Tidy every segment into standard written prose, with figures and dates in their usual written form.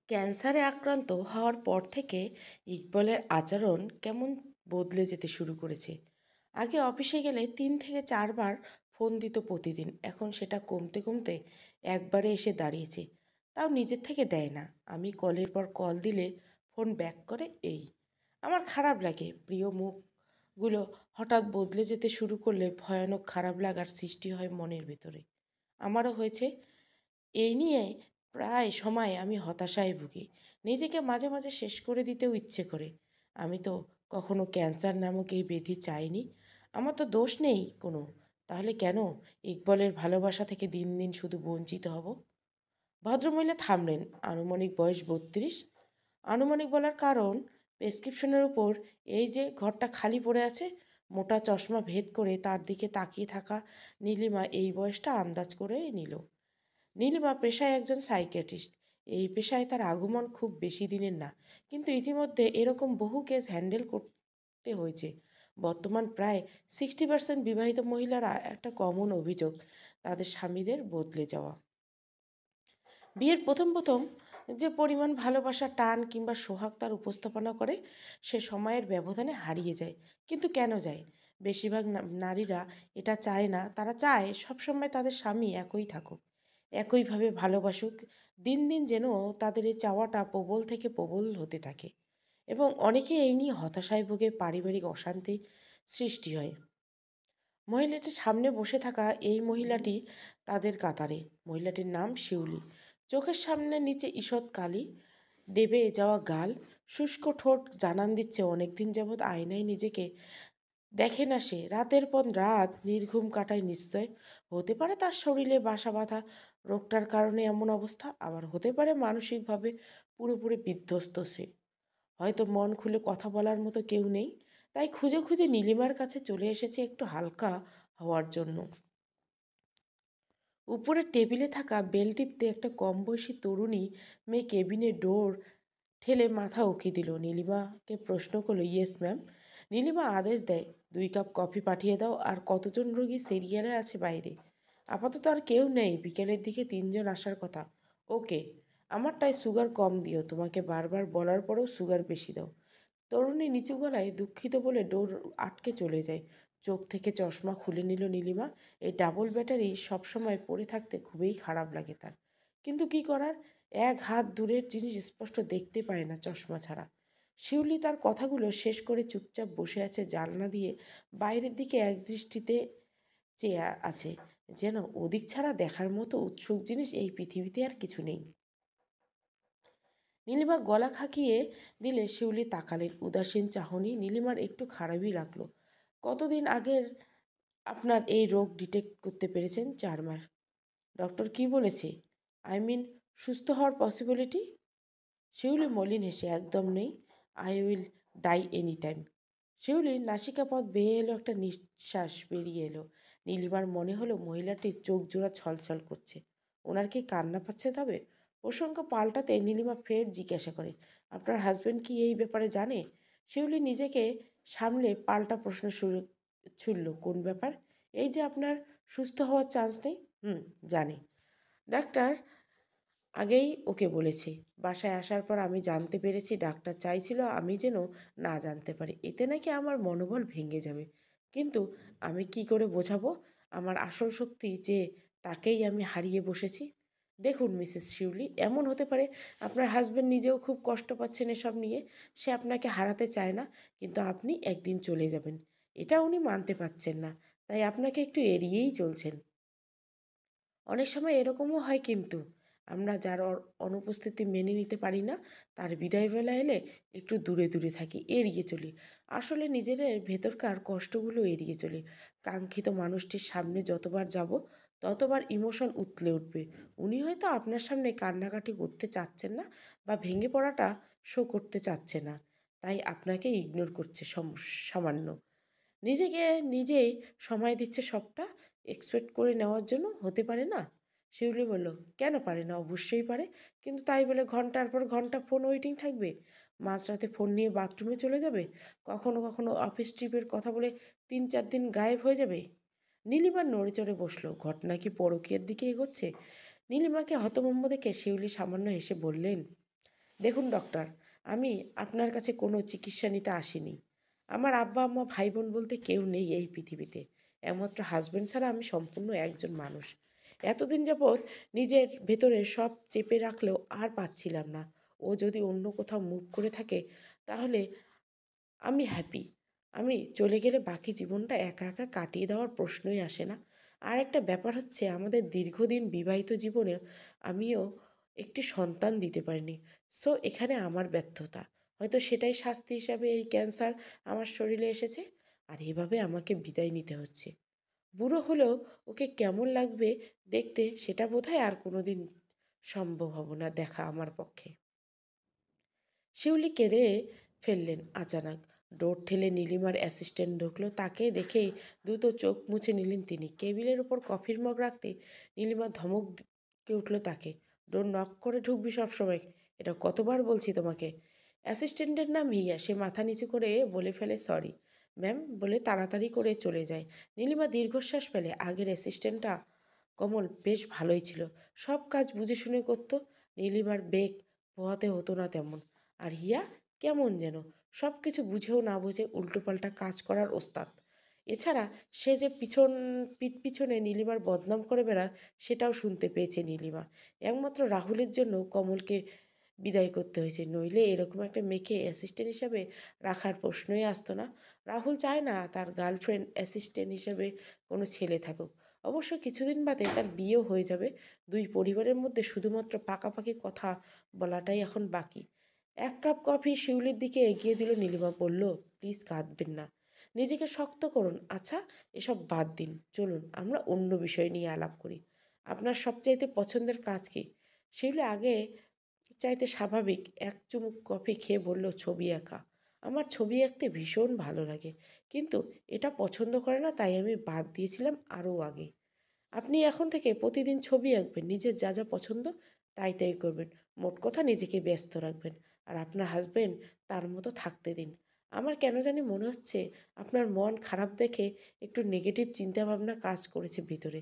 ক্যান্সারে আক্রান্ত হওয়ার পর থেকে ইকবলের আচরণ কেমন বদলে যেতে শুরু করেছে। আগে অফিসে গেলে 3 থেকে 4 বার ফোন দিত প্রতিদিন, এখন সেটা কমতে কমতে একবারে এসে দাঁড়িয়েছে। তাও নিজের থেকে দেয় না, আমি কলের পর কল দিলে ফোন ব্যাক করে। এই আমার খারাপ লাগে, প্রিয় মুখগুলো হঠাৎ বদলে যেতে শুরু করলে ভয়ানক খারাপ লাগার সৃষ্টি হয় মনের ভেতরে। আমারও হয়েছে। এই নিয়ে প্রায় সময় আমি হতাশায় ভুগি, নিজেকে মাঝে মাঝে শেষ করে দিতেও ইচ্ছে করে। আমি তো কখনো ক্যান্সার নামক এই ব্যাধি চাইনি, আমার তো দোষ নেই কোনো। তাহলে কেন ইকবলের ভালোবাসা থেকে দিন দিন শুধু বঞ্চিত হব? ভদ্রমহিলা থামলেন। আনুমানিক বয়স 32। আনুমানিক বলার কারণ, প্রেসক্রিপশনের উপর এই যে ঘরটা খালি পড়ে আছে, মোটা চশমা ভেদ করে তার দিকে তাকিয়ে থাকা নীলিমা এই বয়সটা আন্দাজ করে নিল। নীলিমা পেশায় একজন সাইকিয়াট্রিস্ট। এই পেশায় তার আগমন খুব বেশি দিনের না, কিন্তু ইতিমধ্যে এরকম বহু কেস হ্যান্ডেল করতে হয়েছে। বর্তমান প্রায় 60% বিবাহিত মহিলারা একটা কমন অভিযোগ, তাদের স্বামীদের বদলে যাওয়া। বিয়ের প্রথম প্রথম যে পরিমাণ ভালোবাসা, টান কিংবা সোহাগ তার উপস্থাপনা করে, সে সময়ের ব্যবধানে হারিয়ে যায়। কিন্তু কেন যায়? বেশিরভাগ নারীরা এটা চায় না, তারা চায় সবসময় তাদের স্বামী একই থাকুক, একইভাবে ভালোবাসুক। দিন দিন যেন তাদের এই চাওয়াটা প্রবল থেকে প্রবল হতে থাকে, এবং অনেকে এই নিয়ে হতাশায় ভোগে, পারিবারিক অশান্তি সৃষ্টি হয়। মহিলাটির সামনে বসে থাকা এই মহিলাটি তাদের কাতারে। মহিলাটির নাম শিউলি। চোখের সামনে নিচে ঈষৎ কালি, ডেবে যাওয়া গাল, শুষ্ক ঠোঁট জানান দিচ্ছে অনেকদিন যাবৎ আয়নায় নিজেকে দেখে না সে। রাতের পর রাত নির্ঘুম কাটায় নিশ্চয়। হতে পারে তার শরীরে বাসা বাঁধা রোগটার কারণে এমন অবস্থা, আবার হতে পারে মানসিকভাবে পুরোপুরি বিধ্বস্ত সে। হয়তো মন খুলে কথা বলার মতো কেউ নেই, তাই খুঁজে খুঁজে নীলিমার কাছে চলে এসেছে একটু হালকা হওয়ার জন্য। উপরের টেবিলে থাকা বেল টিপতে একটা কম বয়সী তরুণী মেয়ে কেবিনের ডোর ঠেলে মাথা উঁকি দিল। নীলিমাকে প্রশ্ন করলো, ইয়েস ম্যাম। নীলিমা আদেশ দেয়, 2 কাপ কফি পাঠিয়ে দাও। আর কতজন রোগী সিরিয়ালে আছে বাইরে? আপাতত আর কেউ নেই, বিকেলের দিকে 3 জন আসার কথা। ওকে, আমারটায় সুগার কম দিও, তোমাকে বারবার বলার পরেও সুগার বেশি দাও। তরুণী নিচু গলায় দুঃখিত বলে ডোর আটকে চলে যায়। চোখ থেকে চশমা খুলে নিল নীলিমা। এই ডাবল ব্যাটারি সবসময় পড়ে থাকতে খুবই খারাপ লাগে তার, কিন্তু কি করার, 1 হাত দূরের জিনিস স্পষ্ট দেখতে পায় না চশমা ছাড়া। শিউলি তার কথাগুলো শেষ করে চুপচাপ বসে আছে জানলা দিয়ে বাইরের দিকে একদৃষ্টিতে চেয়ে আছে, যেন ওদিক ছাড়া দেখার মতো উৎসুক জিনিস এই পৃথিবীতে আর কিছু নেই। নীলিমা গলা খাকিয়ে দিলে শিউলি তাকালেন। উদাসীন চাহনি নীলিমার একটু খারাপই লাগলো। কতদিন আগের আপনার এই রোগ ডিটেক্ট করতে পেরেছেন? 4 মাস। ডক্টর কি বলেছে? আই মিন, সুস্থ হওয়ার পসিবিলিটি? শিউলি মলিন হেসে, একদম নেই। I will die any time. শিউলির নাসিকাপথ বেয়ে এলো একটা নিঃশ্বাস বেরিয়ে এলো। নীলিমার মনে হলো মহিলাটির চোখ জোড়া ছলছল করছে। ওনার কি কান্না পাচ্ছে তবে? প্রসঙ্গ পাল্টাতে নীলিমা ফের জিজ্ঞাসা করে, আপনার হাজব্যান্ড কি এই ব্যাপারে জানে? শিউলি নিজেকে সামলে পাল্টা প্রশ্ন শুরু ছুড়ল, কোন ব্যাপার? এই যে আপনার সুস্থ হওয়ার চান্স নেই। জানি। ডাক্তার আগেই ওকে বলেছি। বাসায় আসার পর আমি জানতে পেরেছি ডাক্তার চাইছিল আমি যেন না জানতে পারি, এতে নাকি আমার মনোবল ভেঙে যাবে। কিন্তু আমি কি করে বোঝাবো আমার আসল শক্তি যে তাকেই আমি হারিয়ে বসেছি? দেখুন মিসেস শিউলি, এমন হতে পারে আপনার হাজব্যান্ড নিজেও খুব কষ্ট পাচ্ছেন এসব নিয়ে। সে আপনাকে হারাতে চায় না, কিন্তু আপনি একদিন চলে যাবেন এটা উনি মানতে পারছেন না, তাই আপনাকে একটু এড়িয়েই চলছেন। অনেক সময় এরকমও হয়, কিন্তু আমরা যার অনুপস্থিতি মেনে নিতে পারি না, তার বিদায়বেলা এলে একটু দূরে দূরে থাকি, এড়িয়ে চলি। আসলে নিজেদের ভেতরকার কষ্টগুলো এড়িয়ে চলি। কাঙ্ক্ষিত মানুষটির সামনে যতবার যাব, ততবার ইমোশন উতলে উঠবে। উনি হয়তো আপনার সামনে কান্নাকাটি করতে চাচ্ছেন না, বা ভেঙে পড়াটা শো করতে চাচ্ছে না, তাই আপনাকে ইগনোর করছে সামান্য। নিজেকে নিজেই সময় দিচ্ছে সবটা এক্সপেক্ট করে নেওয়ার জন্য। হতে পারে না? শিউলি বলল, কেন পারে না? অবশ্যই পারে। কিন্তু তাই বলে ঘন্টার পর ঘন্টা ফোন ওয়েটিং থাকবে? মাঝরাতে ফোন নিয়ে বাথরুমে চলে যাবে? কখনো কখনো অফিস ট্রিপের কথা বলে 3-4 দিন গায়েব হয়ে যাবে? নীলিমার নড়ে চড়ে বসলো। ঘটনা কি পরকীয়ার দিকে এগোচ্ছে? নীলিমাকে হতভম্ব দেখে শিউলি সামান্য হেসে বললেন, দেখুন ডক্টর, আমি আপনার কাছে কোনো চিকিৎসা নিতে আসিনি। আমার আব্বা আম্মা ভাই বোন বলতে কেউ নেই এই পৃথিবীতে। একমাত্র হাজবেন্ড ছাড়া আমি সম্পূর্ণ একজন মানুষ। এতদিন যাবৎ নিজের ভেতরে সব চেপে রাখলেও আর পাচ্ছিলাম না। ও যদি অন্য কোথাও মুভ করে থাকে তাহলে আমি হ্যাপি। আমি চলে গেলে বাকি জীবনটা একা একা কাটিয়ে দেওয়ার প্রশ্নই আসে না। আর একটা ব্যাপার হচ্ছে, আমাদের দীর্ঘদিন বিবাহিত জীবনে আমিও একটি সন্তান দিতে পারিনি। সো এখানে আমার ব্যর্থতা। হয়তো সেটাই শাস্তি হিসাবে এই ক্যান্সার আমার শরীরে এসেছে। আর এভাবে আমাকে বিদায় নিতে হচ্ছে। বুড়ো হলেও ওকে কেমন লাগবে দেখতে, সেটা বোধহয় আর কোনোদিন সম্ভব হবে না দেখা আমার পক্ষে। শিউলি কেঁদে ফেললেন আচানক। ডোর ঠেলে নীলিমার অ্যাসিস্ট্যান্ট ঢুকলো। তাকে দেখেই দ্রুত চোখ মুছে নিলেন তিনি। টেবিলের ওপর কফির মগ রাখতে নীলিমা ধমক দিয়ে উঠল তাকে। ডোর নক করে ঢুকবি সবসময়, এটা কতবার বলছি তোমাকে। অ্যাসিস্ট্যান্টের নাম হিয়া। সে মাথা নিচু করে বলে ফেলে সরি ম্যাম বলে তাড়াতাড়ি করে চলে যায়। নীলিমা দীর্ঘশ্বাস ফেলে। আগের অ্যাসিস্ট্যান্টটা কমল বেশ ভালোই ছিল, সব কাজ বুঝে শুনে করতো। নীলিমার বেগ পোহাতে হতো না তেমন। আর হিয়া কেমন যেন সব কিছু বুঝেও না বুঝে উল্টোপাল্টা কাজ করার ওস্তাদ। এছাড়া সে যে পিঠ পিছনে নীলিমার বদনাম করে বেড়ায় সেটাও শুনতে পেয়েছে নীলিমা। একমাত্র রাহুলের জন্য কমলকে বিদায় করতে হয়েছে, নইলে এরকম একটা মেয়েকে অ্যাসিস্ট্যান্ট হিসাবে রাখার প্রশ্নই আসতো না। রাহুল চায় না তার গার্লফ্রেন্ড অ্যাসিস্ট্যান্ট হিসাবে কোনো ছেলে থাকুক। অবশ্য কিছুদিন বাদে তার বিয়েও হয়ে যাবে। দুই পরিবারের মধ্যে শুধুমাত্র পাকাপাকি কথা বলাটাই এখন বাকি। এক কাপ কফি শিউলির দিকে এগিয়ে দিল নীলিমা। বলল, প্লিজ কাঁদবেন না, নিজেকে শক্ত করুন। আচ্ছা, এসব বাদ দিন, চলুন আমরা অন্য বিষয় নিয়ে আলাপ করি। আপনার সবচাইতে পছন্দের কাজ কি? শিউলি আগে চাইতে স্বাভাবিক এক চুমুক কফি খেয়ে বলল, ছবি আঁকা। আমার ছবি আঁকতে ভীষণ ভালো লাগে, কিন্তু এটা পছন্দ করে না, তাই আমি বাদ দিয়েছিলাম আরও আগে। আপনি এখন থেকে প্রতিদিন ছবি আঁকবেন, নিজের যা যা পছন্দ তাই তাই করবেন। মোট কথা নিজেকে ব্যস্ত রাখবেন। আর আপনার হাজবেন্ড তার মতো থাকতে দিন। আমার কেন জানি মনে হচ্ছে আপনার মন খারাপ দেখে একটু নেগেটিভ চিন্তাভাবনা কাজ করেছে ভিতরে।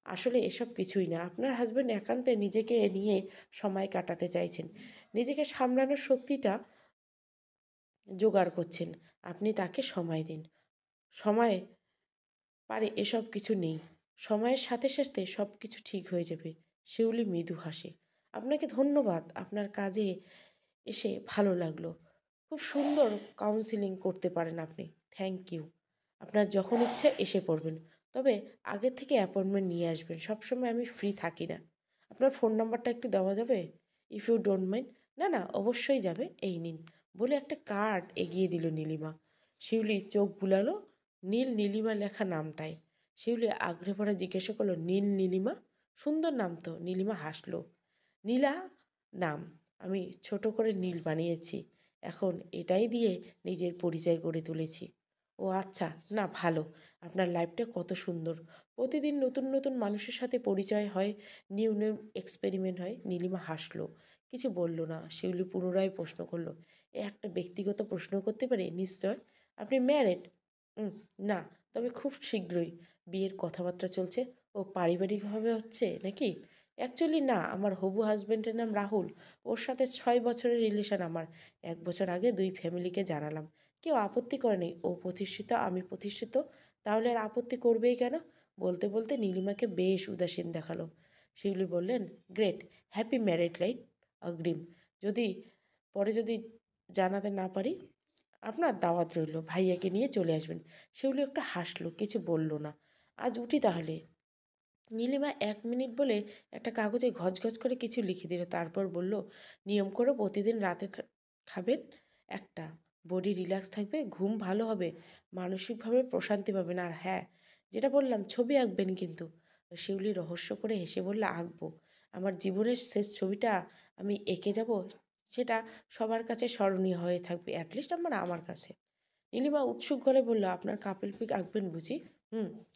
আসলে এসব কিছুই না, আপনার হাজবেন্ড একান্তে নিজেকে নিয়ে সময় কাটাতে চাইছেন। নিজেকে সামলানোর শক্তিটা জোগাড় করছেন। আপনি তাকে সময় দিন। সময় পারে এসব কিছু নেই। সময়ের সাথে সাথে সব কিছু ঠিক হয়ে যাবে। শিউলি মৃদু হাসে। আপনাকে ধন্যবাদ, আপনার কাজে এসে ভালো লাগলো। খুব সুন্দর কাউন্সিলিং করতে পারেন আপনি। Thank you. আপনার যখন ইচ্ছা এসে পড়বেন, তবে আগের থেকে অ্যাপয়েন্টমেন্ট নিয়ে আসবেন। সবসময় আমি ফ্রি থাকি না। আপনার ফোন নাম্বারটা একটু দেওয়া যাবে, ইফ ইউ ডোন্ট মাইন্ড? না না, অবশ্যই যাবে, এই নিন বলে একটা কার্ড এগিয়ে দিল নীলিমা। শিউলি চোখ বুলালো নীল নীলিমা লেখা নামটায়। শিউলি আগ্রহ ভরা জিজ্ঞাসা করলো, নীল নীলিমা? সুন্দর নাম তো। নীলিমা হাসলো। নীলা নাম, আমি ছোট করে নীল বানিয়েছি। এখন এটাই দিয়ে নিজের পরিচয় গড়ে তুলেছি। ও আচ্ছা, না ভালো। আপনার লাইফটা কত সুন্দর। প্রতিদিন নতুন নতুন মানুষের সাথে পরিচয় হয়, নিউ নিউ এক্সপেরিমেন্ট হয়। নীলিমা হাসলো, কিছু বলল না। শিউলি পুনরায় প্রশ্ন করলো, এ একটা ব্যক্তিগত প্রশ্ন করতে পারি? নিশ্চয়। আপনি ম্যারেড? না, তবে খুব শীঘ্রই বিয়ের কথাবার্তা চলছে। ও পারিবারিকভাবে হচ্ছে নাকি? অ্যাকচুয়ালি না, আমার হবু হাজবেন্ডের নাম রাহুল। ওর সাথে 6 বছরের রিলেশন আমার। 1 বছর আগে দুই ফ্যামিলিকে জানালাম। কেউ আপত্তি করেনি। ও প্রতিষ্ঠিত, আমি প্রতিষ্ঠিত, তাহলে আর আপত্তি করবেই কেন? বলতে বলতে নীলিমাকে বেশ উদাসীন দেখালো। শিউলি বললেন, গ্রেট, হ্যাপি ম্যারিড লাইফ। অগ্রিম যদি যদি জানাতে না পারি, আপনার দাওয়াত রইল, ভাইয়াকে নিয়ে চলে আসবেন। শিউলি একটা হাসলো, কিছু বলল না। আজ উঠি তাহলে। নীলিমা 1 মিনিট বলে একটা কাগজে ঘচঘচ করে কিছু লিখে দিল। তারপর বলল, নিয়ম করে প্রতিদিন রাতে খাবেন একটা, বডি রিল্যাক্স থাকবে, ঘুম ভালো হবে, মানসিকভাবে প্রশান্তি পাবেন। আর হ্যাঁ, যেটা বললাম, ছবি আঁকবেন কিন্তু। শিউলি রহস্য করে হেসে বলল, আঁকবো। আমার জীবনের শেষ ছবিটা আমি এঁকে যাব, সেটা সবার কাছে স্মরণীয় হয়ে থাকবে, অ্যাটলিস্ট আমার কাছে। নীলিমা উৎসুক গলায় বলল, আপনার কাপেল পিক আঁকবেন বুঝি?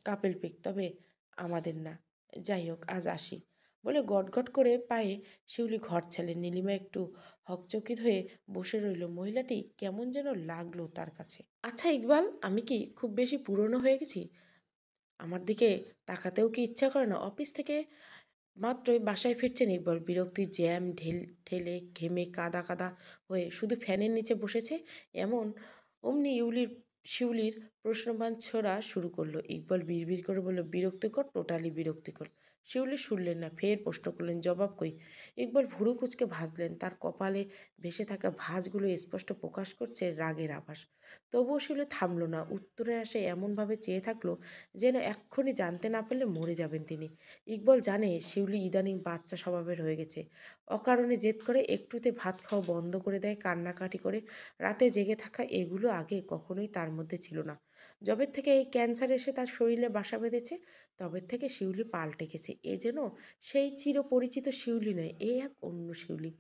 কাপেল পিক, তবে আমাদের না। যাই হোক, আজ আসি বলে গটগট করে পায়ে শিউলি ঘর ছাড়লেন। নীলিমা একটু হকচকিত হয়ে বসে রইল। মহিলাটি কেমন যেন লাগলো তার কাছে। আচ্ছা ইকবাল, আমি কি খুব বেশি পুরনো হয়ে গেছি? আমার দিকে তাকাতেও কি ইচ্ছা করে না? অফিস থেকে মাত্রই বাসায় ফিরছেন ইকবল বিরক্তির জ্যাম ঠেলে ঘেমে কাদা কাদা হয়ে শুধু ফ্যানের নিচে বসেছে। এমন অমনি শিউলির প্রশ্নবাণ ছোড়া শুরু করলো। ইকবল বিড়বিড় করে বলল, বিরক্তিকর, টোটালি বিরক্তিকর। শিউলি শুনলেন না, ফের প্রশ্ন করলেন, জবাব কই? ইকবল ভুরু কুচকে ভাজলেন, তার কপালে ভেসে থাকা ভাঁজগুলো স্পষ্ট প্রকাশ করছে রাগের আভাস। তবুও শিউলি থামল না, উত্তরের আশায় এমনভাবে চেয়ে থাকলো যেন এক্ষুনি জানতে না পারলে মরে যাবেন তিনি। ইকবল জানে শিউলি ইদানিং বাচ্চা স্বভাবের হয়ে গেছে। অকারণে জেদ করে, একটুতে ভাত খাওয়া বন্ধ করে দেয়, কান্নাকাটি করে, রাতে জেগে থাকা, এগুলো আগে কখনোই তার মধ্যে ছিল না। যবের থেকে এই ক্যান্সার এসে তার শরীরে বাসা বেঁধেছে, তবের থেকে শিউলি পাল্টে গেছে। এ যেন সেই চিরপরিচিত শিউলি নয়, এ এক অন্য শিউলি,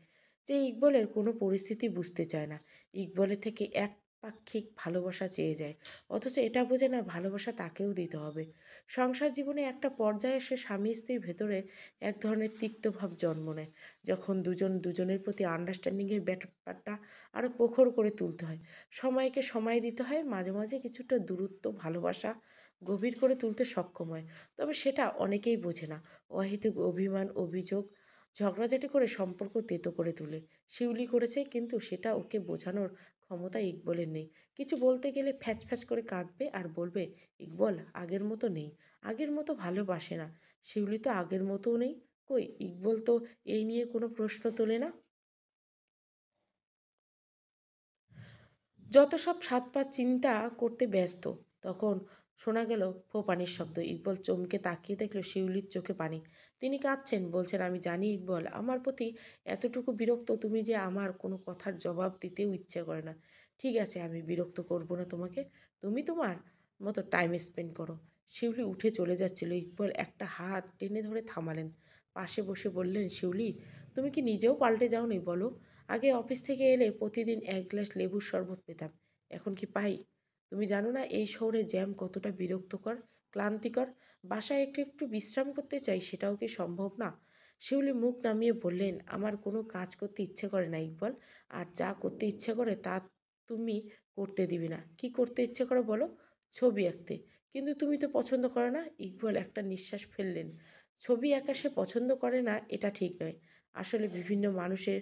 যে ইকবলের কোনো পরিস্থিতি বুঝতে চায় না, ইকবলের থেকে একপাক্ষিক ভালোবাসা চেয়ে যায়। অথচ এটা বোঝে না ভালোবাসা তাকেও দিতে হবে। সংসার জীবনে একটা পর্যায়ে এসে স্বামী স্ত্রীর ভেতরে এক ধরনের তিক্তভাব জন্ম নেয়, যখন দুজন দুজনের প্রতি আন্ডারস্ট্যান্ডিংয়ের ব্যাপারটা আরও প্রখর করে তুলতে হয়। সময়কে সময় দিতে হয়, মাঝে মাঝে কিছুটা দূরত্ব ভালোবাসা গভীর করে তুলতে সক্ষম হয়। তবে সেটা অনেকেই বোঝে না। অহেতুক অভিমান, অভিযোগ, ঝগড়াঝাটি করে সম্পর্ক তেতো করে তোলে। শিউলি করেছে, কিন্তু সেটা ওকে বোঝানোর ক্ষমতা ইকবলের নেই। কিছু বলতে গেলে ফ্যাচ ফ্যাচ করে কাঁদবে আর বলবে, ইকবল আগের মতো নেই, আগের মতো ভালোবাসে না। শিউলি তো আগের মতোও নেই। কই, ইকবল তো এই নিয়ে কোনো প্রশ্ন তোলে না। যত সব সাত পা চিন্তা করতে ব্যস্ত, তখন শোনা গেল ফোঁপানির শব্দ। ইকবল চমকে তাকিয়ে দেখল শিউলির চোখে পানি। তিনি কাঁদছেন, বলছেন, আমি জানি ইকবল আমার প্রতি এতটুকু বিরক্ত তুমি যে আমার কোনো কথার জবাব দিতেও ইচ্ছে করে না। ঠিক আছে, আমি বিরক্ত করব না তোমাকে, তুমি তোমার মতো টাইম স্পেন্ড করো। শিউলি উঠে চলে যাচ্ছিল, ইকবল একটা হাত টেনে ধরে থামালেন। পাশে বসে বললেন, শিউলি, তুমি কি নিজেও পাল্টে যাওনি বলো? আগে অফিস থেকে এলে প্রতিদিন এক গ্লাস লেবুর শরবত পেতাম, এখন কি পাই? তুমি জানো না এই শহরে জ্যাম কতটা বিরক্তকর, ক্লান্তিকর? বাসায় একটু একটু বিশ্রাম করতে চাই, সেটাও কি সম্ভব না? শিউলি মুখ নামিয়ে বললেন, আমার কোনো কাজ করতে ইচ্ছে করে না ইকবল, আর যা করতে ইচ্ছে করে তা তুমি করতে দিবে না। কি করতে ইচ্ছে করে বলো? ছবি আঁকতে। কিন্তু তুমি তো পছন্দ করো না। ইকবল একটা নিঃশ্বাস ফেললেন। ছবি আঁকা সে পছন্দ করে না এটা ঠিক নয়, আসলে বিভিন্ন মানুষের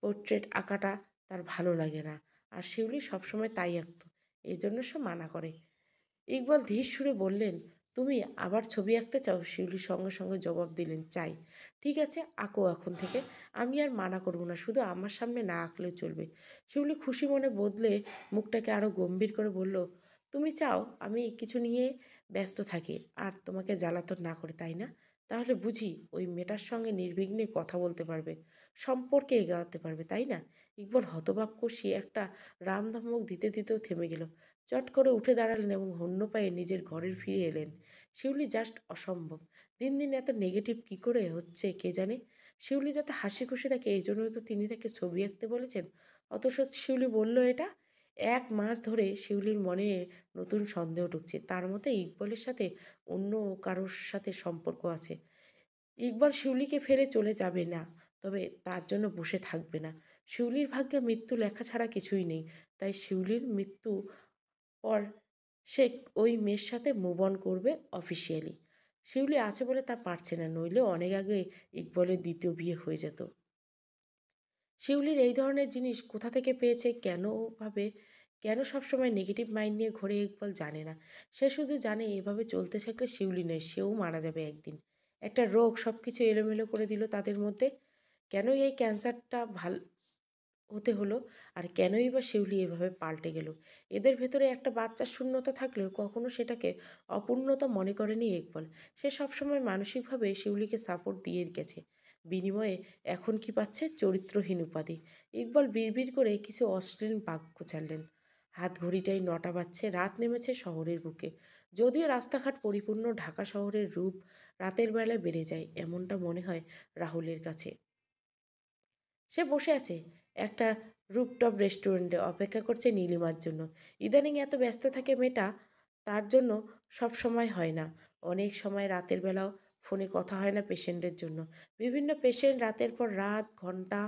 পোর্ট্রেট আঁকাটা তার ভালো লাগে না, আর শিউলি সবসময় তাই আঁকত, এই জন্য সে মানা করে। ইকবাল ধীর সুরে বললেন, তুমি আবার ছবি আঁকতে চাও? শিউলি সঙ্গে সঙ্গে জবাব দিলেন, চাই। ঠিক আছে, আঁকো এখন থেকে, আমি আর মানা করব না, শুধু আমার সামনে না আঁকলেও চলবে। শিউলি খুশি মনে বদলে মুখটাকে আরও গম্ভীর করে বলল, তুমি চাও আমি কিছু নিয়ে ব্যস্ত থাকি আর তোমাকে জ্বালাতন না করে, তাই না? তাহলে বুঝি ওই মেয়েটার সঙ্গে নির্বিঘ্নে কথা বলতে পারবে, সম্পর্কে এগাতে পারবে, তাই না? ইকবল হতবাক কষিয়ে একটা রামধমক দিতে দিতেও থেমে গেল। চট করে উঠে দাঁড়ালেন এবং হন্য পায়ে নিজের ঘরে ফিরে এলেন। শিউলি জাস্ট অসম্ভব। দিন দিন এত নেগেটিভ কী করে হচ্ছে কে জানে। শিউলি যাতে হাসি খুশি থাকে এই জন্যই তো তিনি তাকে ছবি আঁকতে বলেছেন। অথচ শিউলি বলল এটা। 1 মাস ধরে শিউলির মনে নতুন সন্দেহ ঢুকছে, তার মতে ইকবলের সাথে অন্য কারোর সাথে সম্পর্ক আছে। ইকবাল শিউলিকে ফেলে চলে যাবে না, তবে তার জন্য বসে থাকবে না। শিউলির ভাগ্যে মৃত্যু লেখা ছাড়া কিছুই নেই, তাই শিউলির মৃত্যু পর সে ওই মেয়ের সাথে মুভ অন করবে অফিসিয়ালি। শিউলি আছে বলে তা পারছে না, নইলে অনেক আগে ইকবলের দ্বিতীয় বিয়ে হয়ে যেত। শিউলির এই ধরনের জিনিস কোথা থেকে পেয়েছে, কেন ভাবে, কেন সবসময় নেগেটিভ মাইন্ড নিয়ে ঘোরে, ইকবল জানে না। সে শুধু জানে এভাবে চলতে থাকলে শিউলি নয়, সেও মারা যাবে একদিন। একটা রোগ সব কিছু এলোমেলো করে দিল তাদের মধ্যে। কেনই এই ক্যান্সারটা হতে হলো, আর কেনই বা শিউলি এভাবে পাল্টে গেল? এদের ভেতরে একটা বাচ্চার শূন্যতা থাকলেও কখনো সেটাকে অপূর্ণতা মনে করেনি ইকবল। সে সবসময় মানসিকভাবে শিউলিকে সাপোর্ট দিয়ে গেছে, বিনিময়ে এখন কি পাচ্ছে? চরিত্রহীন উপাধি। ইকবল বিড়বিড় করে কিছু অশ্লীল বাক্য ছাড়লেন। হাত ঘড়িটাই 9টা বাজছে, রাত নেমেছে শহরের বুকে। যদিও রাস্তাঘাট পরিপূর্ণ, ঢাকা শহরের রূপ রাতের বেলায় বেড়ে যায়, এমনটা মনে হয় রাহুলের কাছে। সে বসে আছে একটা রুপটপ রেস্টুরেন্টে, অপেক্ষা করছে নীলিমার জন্য। ইদানিং এত ব্যস্ত থাকে মেয়েটা, তার জন্য সব সময় হয় না। অনেক সময় রাতের বেলাও ফোনে কথা হয় না পেশেন্টের জন্য। বিভিন্ন পেশেন্ট রাতের পর রাত ঘন্টা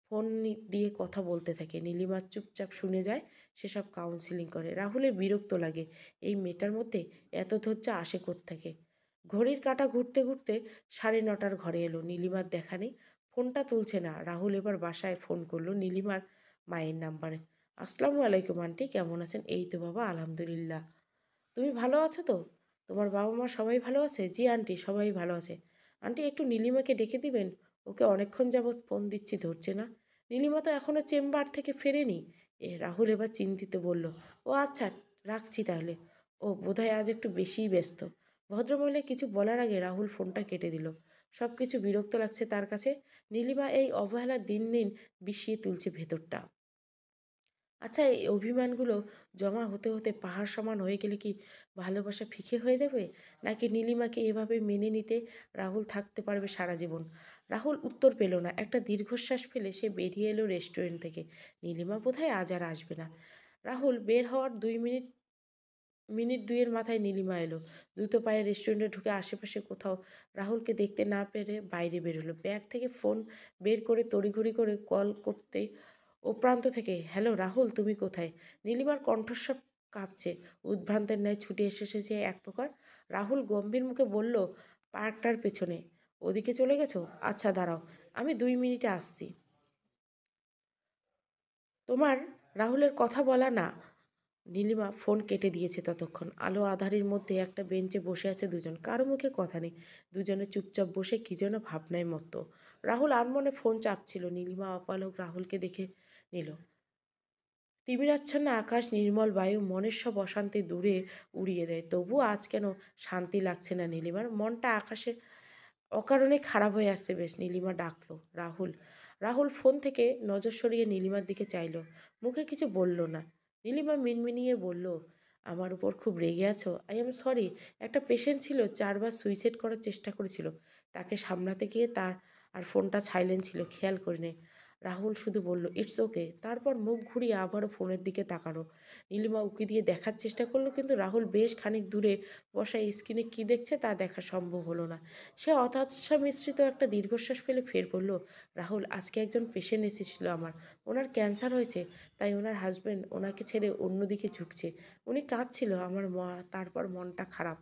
ফোন দিয়ে কথা বলতে থাকে, নীলিমা চুপচাপ শুনে যায়, সেসব কাউন্সিলিং করে। রাহুলের বিরক্ত লাগে, এই মেয়েটার মধ্যে এত ধৈর্য আসে কোত্থেকে। ঘড়ির কাঁটা ঘুরতে ঘুরতে 9:30 ঘরে এলো। নীলিমার দেখা নেই। ফোনটা তুলছে না। রাহুল এবার বাসায় ফোন করলো নীলিমার মায়ের নাম্বারে। আসসালামু আলাইকুম আন্টি, কেমন আছেন? এই তো বাবা, আলহামদুলিল্লাহ। তুমি ভালো আছো তো? তোমার বাবা মা সবাই ভালো আছে? জি আন্টি, সবাই ভালো আছে। আন্টি, একটু নীলিমাকে ডেকে দিবেন? ওকে অনেকক্ষণ যাবৎ ফোন দিচ্ছি, ধরছে না। নীলিমা তো এখনো চেম্বার থেকে ফেরেনি। রাহুল এবার চিন্তিত বলল, ও আচ্ছা, রাখছি তাহলে। ও বোধহয় আজ একটু বেশিই ব্যস্ত। ভদ্রমহিলা কিছু বলার আগে রাহুল ফোনটা কেটে দিল। সব কিছু বিরক্ত লাগছে তার কাছে। নীলিমা এই অবহেলা দিন দিন বিষিয়ে তুলছে ভেতরটা। আচ্ছা, এই অভিমানগুলো জমা হতে হতে পাহাড় সমান হয়ে গেলে কি ভালোবাসা ফিকে হয়ে যাবে? নাকি নীলিমাকে এভাবে মেনে নিতে রাহুল থাকতে পারবে সারা জীবন? রাহুল উত্তর পেল না। একটা দীর্ঘশ্বাস ফেলে সে বেরিয়ে এলো রেস্টুরেন্ট থেকে। নীলিমা বোধহয় আজ আর আসবে না। রাহুল বের হওয়ার মিনিট দুইয়ের মাথায় নীলিমা এলো। দ্রুত পায়ে রেস্টুরেন্টে ঢুকে আশেপাশে কোথাও রাহুলকে দেখতে না পেরে বাইরে বেরোলো। ব্যাগ থেকে ফোন বের করে তড়িঘড়ি করে কল করতে ও প্রান্ত থেকে, হ্যালো রাহুল, তুমি কোথায়? নীলিমার কণ্ঠস্বর কাঁপছে। উদ্ভ্রান্তের ন্যায় ছুটে এসেছে এক প্রকার। রাহুল গম্ভীর মুখে বলল, পার্কটার পেছনে। ওদিকে চলে গেছো? আচ্ছা দাঁড়াও, আমি 2 মিনিটে আসছি। তোমার রাহুলের কথা বলা না। নীলিমা ফোন কেটে দিয়েছে ততক্ষণ। আলো আঁধারির মধ্যে একটা বেঞ্চে বসে আছে দুজন। কারো মুখে কথা নেই। দুজনে চুপচাপ বসে কি যেন ভাবনায় মত্ত। রাহুল আনমনে ফোন চাপছিল। নীলিমা অপালক রাহুলকে দেখে নিল। তিমিরাচ্ছন্ন আকাশ, নির্মল বায়ু মনের সব অশান্তি দূরে উড়িয়ে দেয়। তবুও আজ কেন শান্তি লাগছে না নীলিমার। মনটা আকাশে অকারণে খারাপ হয়ে আসছে বেশ। নীলিমা ডাকলো, রাহুল। রাহুল ফোন থেকে নজর সরিয়ে নীলিমার দিকে চাইল। মুখে কিছু বলল না। নীলিমা মিনমিনিয়ে বলল, আমার উপর খুব রেগে আছো? I am sorry. একটা পেশেন্ট ছিল, 4বার সুইসাইড করার চেষ্টা করেছিল। তাকে সামলাতে গিয়ে তার আর ফোনটা সাইলেন্ট ছিল, খেয়াল করিনি। রাহুল শুধু বলল, ইটস ওকে। তারপর মুখ ঘুরিয়ে আবারও ফোনের দিকে তাকালো। নীলিমা উকি দিয়ে দেখার চেষ্টা করলো, কিন্তু রাহুল বেশ খানিক দূরে বসা স্ক্রিনে কী দেখছে তা দেখা সম্ভব হলো না। সে হতাশা মিশ্রিত একটা দীর্ঘশ্বাস ফেলে ফের বলল, রাহুল, আজকে একজন পেশেন্ট এসেছিল আমার। ওনার ক্যান্সার হয়েছে, তাই ওনার হাজব্যান্ড ওনাকে ছেড়ে অন্যদিকে ঝুঁকছে। উনি কাঁদছিল। আমার তারপর মনটা খারাপ।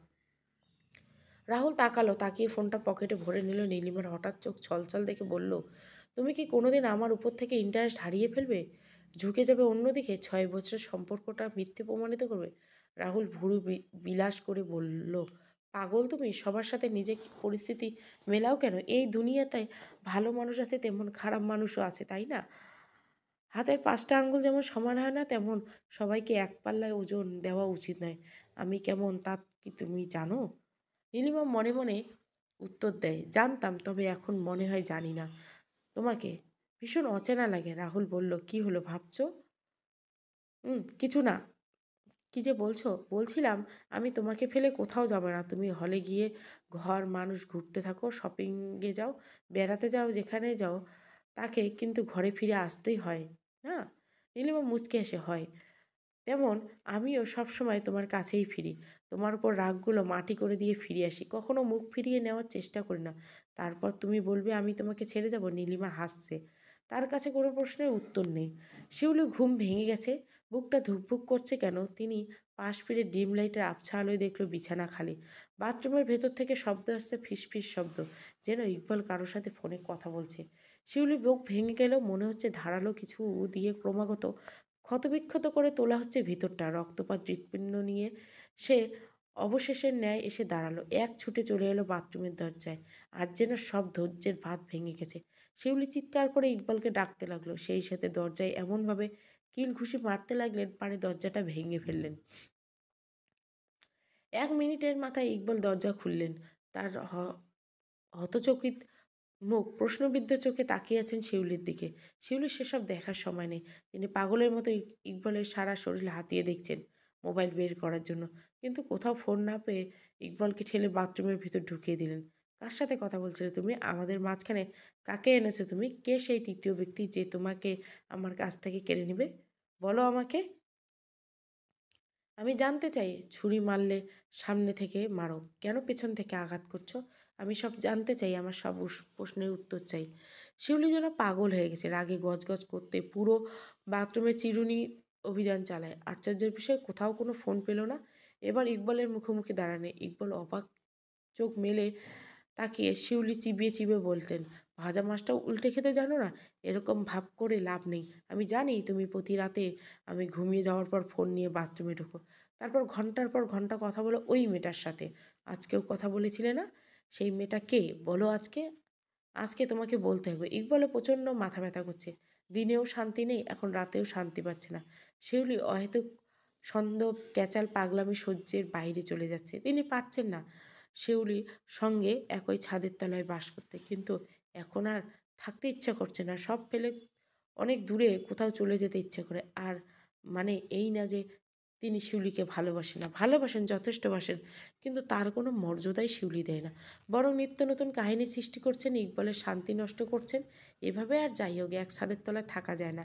রাহুল তাকালো, তাকিয়ে ফোনটা পকেটে ভরে নিল। নীলিমার হঠাৎ চোখ ছলছল দেখে বলল, তুমি কি কোনোদিন আমার উপর থেকে ইন্টারেস্ট হারিয়ে ফেলবে? ঝুঁকে যাবে অন্যদিকে? 6 বছরের সম্পর্কটা মিথ্যে প্রমাণিত করবে? রাহুল ভুরু বিলাস করে বলল, পাগল তুমি? সবার সাথে নিজের পরিস্থিতি মেলাও কেন? এই দুনিয়াতে ভালো মানুষ আছে, তেমন খারাপ মানুষও আছে, তাই না? হাতের 5টা আঙ্গুল যেমন সমান হয় না, তেমন সবাইকে এক পাল্লায় ওজন দেওয়া উচিত নয়। আমি কেমন তা কি তুমি জানো? নীলিমা মনে মনে উত্তর দেয়, জানতাম, তবে এখন মনে হয় জানি না। তোমাকে ভীষণ অচেনা লাগে। রাহুল বলল, কি হলো ভাবছো? কিছু না। কি যে বলছো? বলছিলাম, আমি তোমাকে ফেলে কোথাও যাব না। তুমি হলে গিয়ে ঘর মানুষ ঘুরতে থাকো, শপিংয়ে যাও, বেড়াতে যাও, যেখানে যাও তাকে, কিন্তু ঘরে ফিরে আসতেই হয় না? নীলিমা মুচকে হেসে, হয়। তেমন আমিও সবসময় তোমার কাছেই ফিরি। তোমার উপর রাগগুলো মাটি করে দিয়ে ফিরে আসি। কখনো মুখ ফিরিয়ে নেওয়ার চেষ্টা করি না। তারপর তুমি বলবে আমি তোমাকে ছেড়ে যাব? নীলিমা হাসছে। তার কাছে কোনো প্রশ্নের উত্তর নেই। শিউলি ঘুম ভেঙে গেছে। বুকটা ধুকভুক করছে কেন? তিনি পাশ ফিরে ডিম লাইটের আবছা আলোয় দেখলো বিছানা খালি। বাথরুমের ভেতর থেকে শব্দ আসছে, ফিসফিস শব্দ, যেন ইকবাল কারোর সাথে ফোনে কথা বলছে। শিউলি বুক ভেঙে গেল। মনে হচ্ছে ধারালো কিছু দিয়ে ক্রমাগত ক্ষতবিক্ষত করে তোলা হচ্ছে ভিতরটা। রক্তপাত হৃৎপিণ্ড নিয়ে সে অবশেষের ন্যায় এসে দাঁড়ালো। এক ছুটে চলে এলো বাথরুমের দরজায়। আজ যেন সব ধৈর্যের বাঁধ ভেঙে গেছে। শিউলি চিৎকার করে ইকবালকে ডাকতে লাগলো। সেই সাথে দরজায় এমনভাবে কিল ঘুষি মারতে লাগলেন, পারে দরজাটা ভেঙে ফেললেন। 1 মিনিটের মাথায় ইকবাল দরজা খুললেন। তার হতচকিত মুখ প্রশ্নবিদ্ধ চোখে তাকিয়ে আছেন শিউলির দিকে। শিউলির সেসব দেখার সময় নেই। তিনি পাগলের মতো ইকবালের সারা শরীর হাতিয়ে দেখছেন মোবাইল বের করার জন্য, কিন্তু কোথাও ফোন না পেয়ে ইকবালকে ঠেলে বাথরুমের ভিতর ঢুকিয়ে দিলেন। কার সাথে কথা বলছিলে তুমি? আমাদের মাঝখানে কাকে এনেছো তুমি? কে সেই তৃতীয় ব্যক্তি যে তোমাকে আমার কাছ থেকে কেড়ে নেবে? বলো আমাকে। আমি জানতে চাই, ছুরি মারলে সামনে থেকে মারো, কেন পেছন থেকে আঘাত করছো? আমি সব জানতে চাই, আমার সব প্রশ্নের উত্তর চাই। শিউলি যেন পাগল হয়ে গেছে। রাগে গজগজ করতে পুরো বাথরুমে চিরুনি অভিযান চালায়। আশ্চর্যের বিষয়, কোথাও কোনো ফোন পেল না। এবার ইকবালের মুখোমুখি দাঁড়ানে। ইকবাল অবাক চোখ মেলে তাকিয়ে শিউলি চিবিয়ে চিবিয়ে বলতেন, ভাজা মাছটাও উল্টে খেতে জানো না? এরকম ভাব করে লাভ নেই। আমি জানি তুমি প্রতি রাতে আমি ঘুমিয়ে যাওয়ার পর ফোন নিয়ে বাথরুমে ঢোকো, তারপর ঘন্টার পর ঘন্টা কথা বলো ওই মেয়েটার সাথে। আজকেও কথা বলেছিলে না? সেই মেয়েটা কে বলো আজকে? আজকে তোমাকে বলতে হবে। ইকবালে প্রচণ্ড মাথা ব্যথা করছে। দিনেও শান্তি নেই, এখন রাতেও শান্তি পাচ্ছে না। শিউলি অহেতুক সন্দেহ, ক্যাচাল, পাগলামি সহ্যের বাইরে চলে যাচ্ছে। তিনি পারছেন না শিউলি সঙ্গে একই ছাদের তলায় বাস করতে, কিন্তু এখন আর থাকতে ইচ্ছা করছে না। সব ফেলে অনেক দূরে কোথাও চলে যেতে ইচ্ছে করে। আর মানে এই না যে তিনি শিউলিকে ভালোবাসেন না, ভালোবাসেন, যথেষ্ট বাসেন, কিন্তু তার কোনো মর্যাদাই শিউলি দেয় না। বরং নিত্য নতুন কাহিনী সৃষ্টি করছেন, ইকবালের শান্তি নষ্ট করছেন। এভাবে আর যাই হোক এক ছাদের তলায় থাকা যায় না।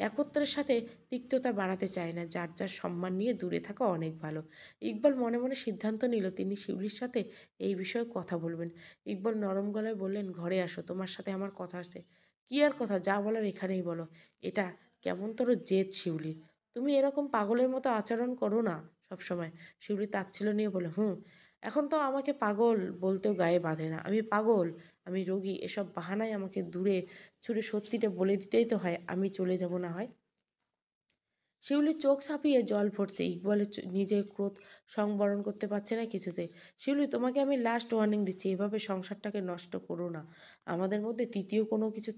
একত্রের সাথে তিক্ততা বাড়াতে চায় না। যার যার সম্মান নিয়ে দূরে থাকা অনেক ভালো। ইকবাল মনে মনে সিদ্ধান্ত নিল তিনি শিউলির সাথে এই বিষয়ে কথা বলবেন। ইকবাল নরম গলায় বললেন, ঘরে আসো, তোমার সাথে আমার কথা আছে। কি আর কথা, যা বলার এখানেই বলো। এটা কেমন তোর জেদ শিউলি, তুমি এরকম পাগলের মতো আচরণ করো না সবসময়। শিউলি তাচ্ছিল্য নিয়ে বলে, এখন তো আমাকে পাগল বলতেও গায়ে বাঁধে না। আমি পাগল, আমি রোগী, এসব বাহানায় আমাকে দূরে ছুড়ে সত্যিটা বলে দিতেই তো হয়। আমি চলে যাব না হয়। শিউলির চোখ ছাপিয়ে জল পড়ছে। ইকবালের নিজের ক্রোধ সংবরণ করতে পারছে না কিছুতে। শিউলি, তোমাকে আমি লাস্ট ওয়ার্নিং দিচ্ছি, এভাবে সংসারটাকে নষ্ট করো না। আমাদের মধ্যে তৃতীয় কোনো কিছু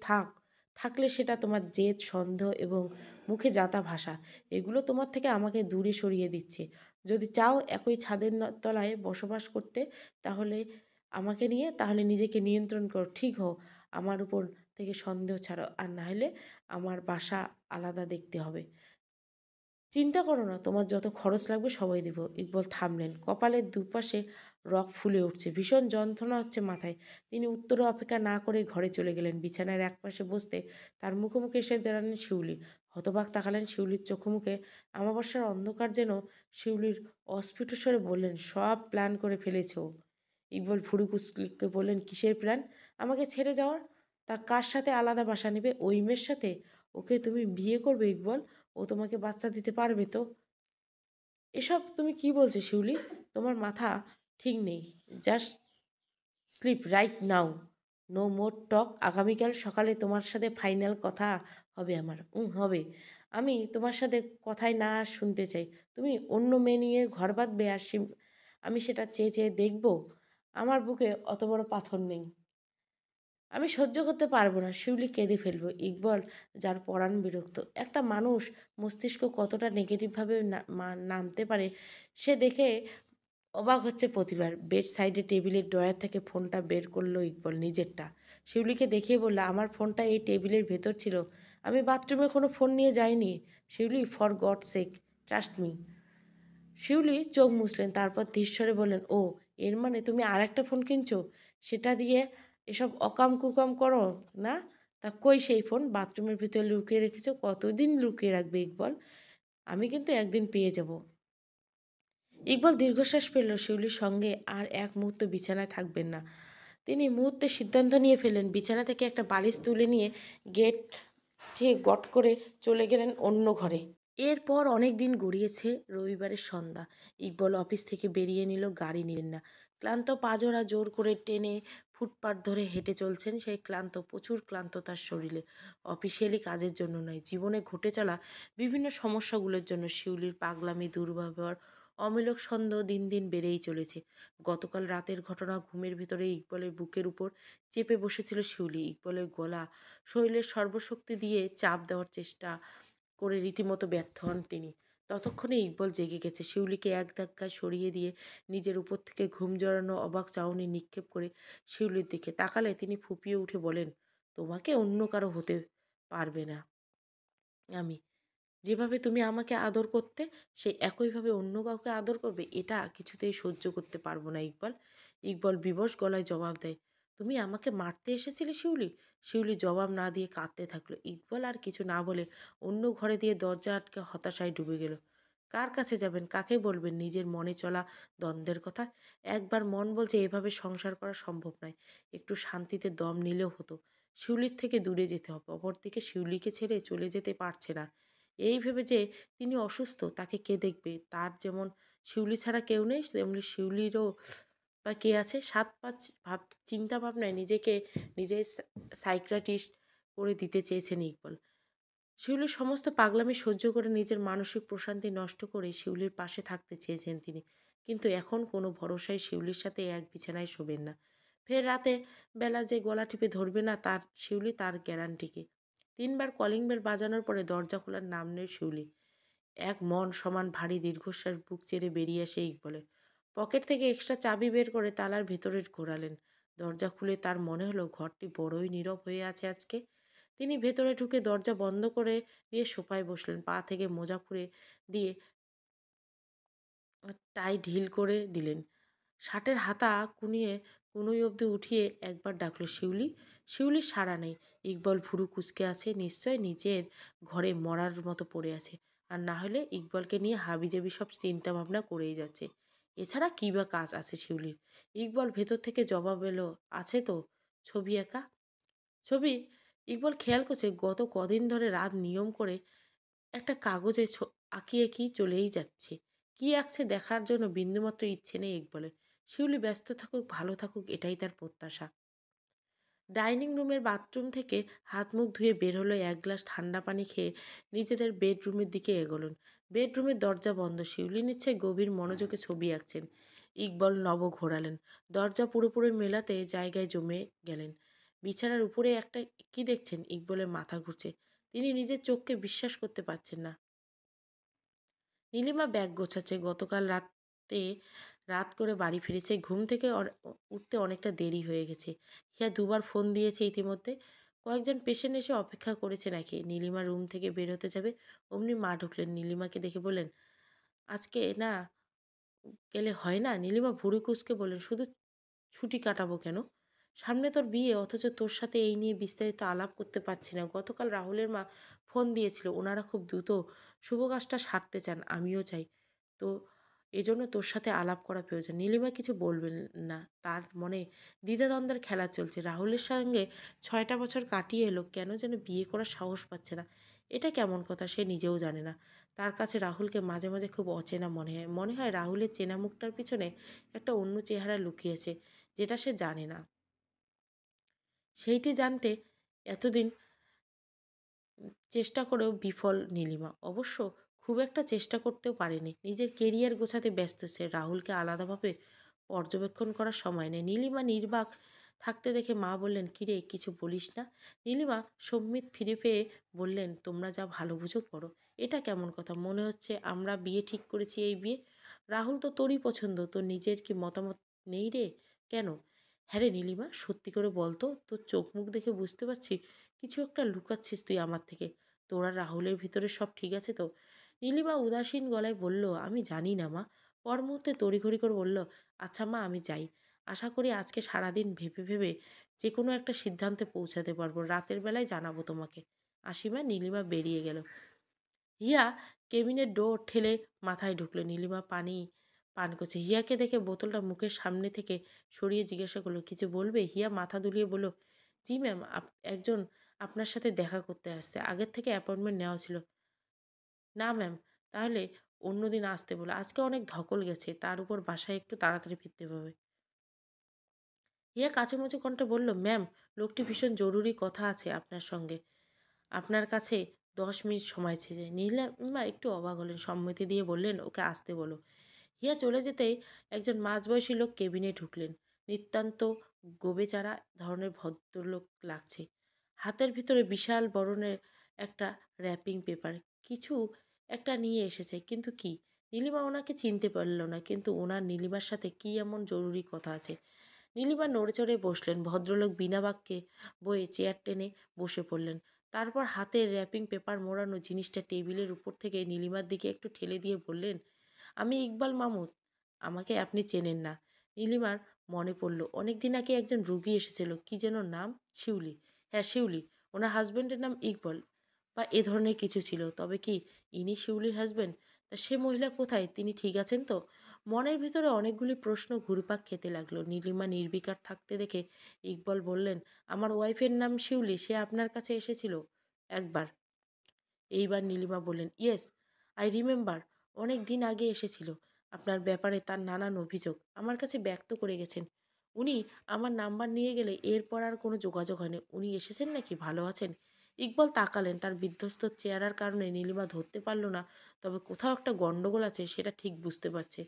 থাকলে সেটা তোমার জেদ, সন্দেহ এবং মুখে যাতা ভাষা। এগুলো তোমার থেকে আমাকে দূরে সরিয়ে দিচ্ছে। যদি চাও একই ছাদের তলায় বসবাস করতে, তাহলে আমাকে নিয়ে, তাহলে নিজেকে নিয়ন্ত্রণ করো, ঠিক হও, আমার উপর থেকে সন্দেহ ছাড়ো, আর না হলে আমার বাসা আলাদা দেখতে হবে। চিন্তা করো না, তোমার যত খরচ লাগবে সবাই দেব। ইকবাল থামলেন। কপালের দুপাশে রক ফুলে উঠছে, ভীষণ যন্ত্রণা হচ্ছে মাথায়। তিনি উত্তরে অপেক্ষা না করে ঘরে চলে গেলেন। বিছানার একপাশে বসতে তার মুখোমুখি এসে দাঁড়ালেন শিউলি। হতবাক তাকালেন শিউলির চোখে মুখে। আমাবস্যার অন্ধকার যেন শিউলির অস্ফুট স্বরে বললেন, সব প্ল্যান করে ফেলেছ ও। ইকবাল ভুরু কুচকে বললেন, কিসের প্ল্যান? আমাকে ছেড়ে যাওয়ার। তা কার সাথে আলাদা বাসা নেবে? ওই মেয়ের সাথে? ওকে তুমি বিয়ে করবে ইকবাল? ও তোমাকে বাচ্চা দিতে পারবে তো? এসব তুমি কি বলছো শিউলি? তোমার মাথা ঠিক নেই। Just sleep right now, no more talk. আগামীকাল সকালে তোমার সাথে ফাইনাল কথা হবে আমার। হবে। আমি তোমার সাথে কথায় না শুনতে চাই। তুমি অন্য মেয়ে নিয়ে ঘর বাঁধবে, আর আমি সেটা চেয়ে চেয়ে দেখব? আমার বুকে অত বড় পাথর নেই, আমি সহ্য করতে পারবো না। শিউলি কেঁদে ফেলবো। ইকবল যার পরাণ বিরক্ত। একটা মানুষ মস্তিষ্ক কতটা নেগেটিভভাবে নামতে পারে সে দেখে অবাক হচ্ছে প্রতিবার। বেড সাইডে টেবিলের ড্রয়ার থেকে ফোনটা বের করলো ইকবল, নিজেরটা। শিউলিকে দেখিয়ে বলল, আমার ফোনটা এই টেবিলের ভেতর ছিল, আমি বাথরুমে কোনো ফোন নিয়ে যাইনি। Shiuli, for God sake, trust me. Shiuli চোখ মুছলেন, তারপর ধীরস্বরে বললেন, ও, এর মানে তুমি আর একটা ফোন কিনছো? সেটা দিয়ে এসব অকাম কুকাম করো না? তা কই সেই ফোন? বাথরুমের ভিতরে লুকিয়ে রেখেছো? কতদিন লুকিয়ে রাখবে ইকবল? আমি কিন্তু একদিন পেয়ে যাব। ইকবল দীর্ঘশ্বাস ফেলল। শিউলির সঙ্গে আর এক মুহূর্ত বিছানায় থাকবেন না। তিনি মুহূর্তে সিদ্ধান্ত নিয়ে ফেললেন। বিছানা থেকে একটা বালিশ তুলে নিয়ে গেট থেকে গট করে চলে গেলেন অন্য ঘরে। এরপর অনেক দিন গড়িয়েছে। রবিবারের সন্ধ্যা। ইকবল অফিস থেকে বেরিয়ে নিল, গাড়ি নিলেন না। ক্লান্ত পাজোড়া জোর করে টেনে ফুটপাত ধরে হেঁটে চলছেন। সেই ক্লান্ত, প্রচুর ক্লান্ত তার শরীরে। অফিসিয়ালি কাজের জন্য নয়, জীবনে ঘটে চলা বিভিন্ন সমস্যাগুলোর জন্য। শিউলির পাগলামি, দুর্ব্যবহার, অমূলক সন্দেহ দিন দিন বেড়েই চলেছে। গতকাল রাতের ঘটনা। ঘুমের ভিতরে ইকবলের বুকের উপর চেপে বসেছিল শিউলি। ইকবলের গলা, শরীরের সর্বশক্তি দিয়ে চাপ দেওয়ার চেষ্টা করে রীতিমতো ব্যর্থ হন তিনি। ততক্ষণে ইকবল জেগে গেছে। শিউলিকে এক ধাক্কায় সরিয়ে দিয়ে নিজের উপর থেকে ঘুম জড়ানো অবাক চাউনি নিক্ষেপ করে শিউলির দিকে তাকালে তিনি ফুঁপিয়ে উঠে বলেন, তোমাকে অন্য কারো হতে পারবে না। আমি যেভাবে তুমি আমাকে আদর করতে, সেই একইভাবে অন্য কাউকে আদর করবে? এটা কিছুতেই সহ্য করতে পারবো না ইকবাল। ইকবল বিবশ গলায় জবাব দেয়, তুমি আমাকে মারতে এসেছিলে শিউলি? শিউলি জবাব না দিয়ে কাঁদতে থাকলো। ইকবল আর কিছু না বলে অন্য ঘরে দিয়ে দরজা আটকে হতাশায় ডুবে গেল। কার কাছে যাবেন, কাকে বলবেন নিজের মনে চলা দ্বন্দ্বের কথা? একবার মন বলছে এভাবে সংসার করা সম্ভব নয়, একটু শান্তিতে দম নিলেও হতো। শিউলির থেকে দূরে যেতে হবে। অপরদিকে শিউলিকে ছেড়ে চলে যেতে পারছে না। এই ভেবে যে তিনি অসুস্থ, তাকে কে দেখবে? তার যেমন শিউলি ছাড়া কেউ নেই, তেমনি শিউলিরও বা কে আছে? ৭-৫ চিন্তা ভাবনায় নিজেকে নিজে সাইকিয়াট্রিস্ট করে দিতে চেয়েছেন ইকবাল। শিউলির সমস্ত পাগলামি সহ্য করে নিজের মানসিক প্রশান্তি নষ্ট করে শিউলির পাশে থাকতে চেয়েছেন তিনি। কিন্তু এখন কোনো ভরসায় শিউলির সাথে এক বিছানায় শোবেন না। ফের রাতে বেলা যে গলা টিপে ধরবে না তার শিউলি তার গ্যারান্টি কি? ৩ বার কলিং বেল বাজানোর পরে দরজা খোলার নাম নেই শিউলি। এক মন সমান ভারী দীর্ঘশ্বাস বুক চেড়ে বেরিয়ে আসে ইকবলের। পকেট থেকে এক্সট্রা চাবি বের করে তালার ভেতরে ঘোরালেন। দরজা খুলে তার মনে হলো ঘরটি বড়ই নীরব হয়ে আছে আজকে। তিনি ভেতরে ঢুকে দরজা বন্ধ করে দিয়ে সোফায় বসলেন। পা থেকে মোজা খুলে দিয়ে টাই ঢিল করে দিলেন। শার্টের হাতা কুনুই অবধি উঠিয়ে একবার ডাকলো, শিউলি। শিউলির সাড়া নেই। ইকবাল ভুরু কুঁচকে আছে, নিশ্চয় নিজের ঘরে মরার মতো পড়ে আছে। আর না হলে ইকবালকে নিয়ে হাবিজাবি সব চিন্তা ভাবনা করেই যাচ্ছে। এছাড়া কী বা কাজ আছে শিউলির? ইকবাল ভেতর থেকে জবাব এলো, আছে তো, ছবি আঁকা। ছবি? ইকবাল খেয়াল করছে গত কদিন ধরে রাত নিয়ম করে একটা কাগজে আঁকিয়ে কি চলেই যাচ্ছে। কি আঁকছে দেখার জন্য বিন্দুমাত্র ইচ্ছে নেই ইকবালের। শিউলি ব্যস্ত থাকুক, ভালো থাকুক, এটাই তার প্রত্যাশা। ডাইনিং রুমের বাথরুম থেকে হাত মুখ ধুয়ে বের হলো, এক গ্লাস ঠান্ডা পানি খেয়ে নিজেদের বেডরুমের দিকে এগোলেন। বেডরুমের দরজা বন্ধ। শিউলি নিচ্ছে গভীর মনোযোগে ছবি আঁকছেন। ইকবাল নব ঘোরালেন। দরজা পুরোপুরি মেলাতে জায়গায় জমে গেলেন। বিছানার উপরে একটা কি দেখছেন? ইকবালের মাথা ঘুরছে। তিনি নিজের চোখকে বিশ্বাস করতে পারছেন না। নীলিমা ব্যাগ গোছাচ্ছে। গতকাল রাত করে বাড়ি ফিরেছে। ঘুম থেকে উঠতে অনেকটা দেরি হয়ে গেছে। হিয়া দুবার ফোন দিয়েছে ইতিমধ্যে। কয়েকজন পেশেন্ট এসে অপেক্ষা করেছে নাকি। নীলিমা রুম থেকে বের হতে যাবে, অমনি মা ঢুকলেন। নীলিমাকে দেখে বললেন, আজকে না গেলে হয় না? নীলিমা ভুরু কুঁচকে বললেন, শুধু ছুটি কাটাবো কেন? সামনে তোর বিয়ে, অথচ তোর সাথে এই নিয়ে বিস্তারিত আলাপ করতে পারছি না। গতকাল রাহুলের মা ফোন দিয়েছিল, ওনারা খুব দ্রুত শুভ কাজটা সারতে চান, আমিও চাই। তো এজন্য তোর সাথে আলাপ করা প্রয়োজন। নীলিমা কিছু বলবেন না। তার মনে দ্বিধাদ্বন্দ্বের খেলা চলছে। রাহুলের সঙ্গে ৬টা বছর কাটিয়ে এলো, কেন যেন বিয়ে করার সাহস পাচ্ছে না। এটা কেমন কথা সে নিজেও জানে না। তার কাছে রাহুলকে মাঝে মাঝে খুব অচেনা মনে হয়। মনে হয় রাহুলের চেনা মুখটার পিছনে একটা অন্য চেহারা লুকিয়েছে, যেটা সে জানে না। সেইটি জানতে এতদিন চেষ্টা করেও বিফল নীলিমা। অবশ্য খুব একটা চেষ্টা করতেও পারেনি। নিজের কেরিয়ার গোছাতে ব্যস্ত সে। রাহুলকে আলাদাভাবে পর্যবেক্ষণ করার সময় নেই। নীলিমা নির্বাক থাকতে দেখে মা বললেন, কিরে কিছু বলিস না? নীলিমা সম্মিত ফিরে পেয়ে বললেন, তোমরা যা ভালো বুঝো করো। এটা কেমন কথা? মনে হচ্ছে আমরা বিয়ে ঠিক করেছি, এই বিয়ে। রাহুল তো তোরই পছন্দ, তোর নিজের কি মতামত নেই রে? কেন? হ্যাঁ রে নীলিমা, সত্যি করে বলতো, তোর চোখ মুখ দেখে বুঝতে পারছি কিছু একটা লুকাচ্ছিস তুই আমার থেকে। তোর আর রাহুলের ভিতরে সব ঠিক আছে তো? নীলিমা উদাসীন গলায় বলল, আমি জানি না মা। পর মুহূর্তে তড়িঘড়ি করে বলল, আচ্ছা মা, আমি যাই। আশা করি আজকে সারাদিন ভেবে ভেবে যে কোনো একটা সিদ্ধান্তে পৌঁছাতে পারবো। রাতের বেলায় জানাবো তোমাকে। আসি মা। নীলিমা বেরিয়ে গেল। হিয়া কেবিনের ডোর ঠেলে মাথায় ঢুকলো। নীলিমা পানি পান করছে। হিয়াকে দেখে বোতলটা মুখের সামনে থেকে সরিয়ে জিজ্ঞাসা করলো, কিছু বলবে? হিয়া মাথা দুলিয়ে বলল, জি ম্যাম, একজন আপনার সাথে দেখা করতে আসছে। আগের থেকে অ্যাপয়েন্টমেন্ট নেওয়া ছিল। না ম্যাম, তাহলে অন্যদিন আসতে বলো। আজকে অনেক ধকল গেছে, তার উপর বাসায় একটু তাড়াতাড়ি ফিরতে হবে। হিয়া কাঁচুমাচু কণ্ঠে বলল, ম্যাম, লোকটি ভীষণ জরুরি কথা আছে আপনার সঙ্গে। আপনার কাছে 10 মিনিট সময় চেয়েছে। নীলিমা একটু অবাক হলেন। সম্মতি দিয়ে বললেন, ওকে আসতে বলো। হিয়া চলে যেতেই একজন মাঝবয়সী লোক কেবিনে ঢুকলেন। নিতান্ত গোবেচারা ধরনের ভদ্রলোক লাগছে। হাতের ভিতরে বিশাল বরণের একটা র্যাপিং পেপার। কিছু একটা নিয়ে এসেছে, কিন্তু কি? নীলিমা ওনাকে চিনতে পারল না, কিন্তু ওনার নীলিমার সাথে কি এমন জরুরি কথা আছে? নীলিমা নড়েচড়ে বসলেন। ভদ্রলোক বিনা বাক্যে বয়ে চেয়ার টেনে বসে পড়লেন। তারপর হাতের র্যাপিং পেপার মোড়ানো জিনিসটা টেবিলের উপর থেকে নীলিমার দিকে একটু ঠেলে দিয়ে বললেন, আমি ইকবাল মাহমুদ। আমাকে আপনি চেনেন না? নীলিমার মনে পড়ল অনেকদিন আগে একজন রুগী এসেছিল, কি যেন নাম, শিউলি। হ্যাঁ, শিউলি। ওনার হাজবেন্ডের নাম ইকবাল বা এ ধরনের কিছু ছিল। তবে কি ইনি শিউলির হাজবেন্ড? তা সে মহিলা কোথায়? তিনি ঠিক আছেন তো? মনের ভিতরে অনেকগুলি প্রশ্ন ঘুরপাক খেতে লাগলো। নীলিমা নির্বিকার থাকতে দেখে ইকবাল বললেন, আমার ওয়াইফের নাম শিউলি, সে আপনার কাছে এসেছিল একবার। এইবার নীলিমা বললেন, ইয়েস, আই রিমেম্বার, অনেক দিন আগে এসেছিল। আপনার ব্যাপারে তার নানান অভিযোগ আমার কাছে ব্যক্ত করে গেছেন। উনি আমার নাম্বার নিয়ে গেলে এরপর আর কোনো যোগাযোগ হয়নি। উনি এসেছেন নাকি? ভালো আছেন? ইকবল তাকালেন। তার বিধ্বস্ত চেহারার কারণে নীলিমা ধরতে পারল না, তবে কোথাও একটা গন্ডগোল আছে সেটা ঠিক বুঝতে পারছে।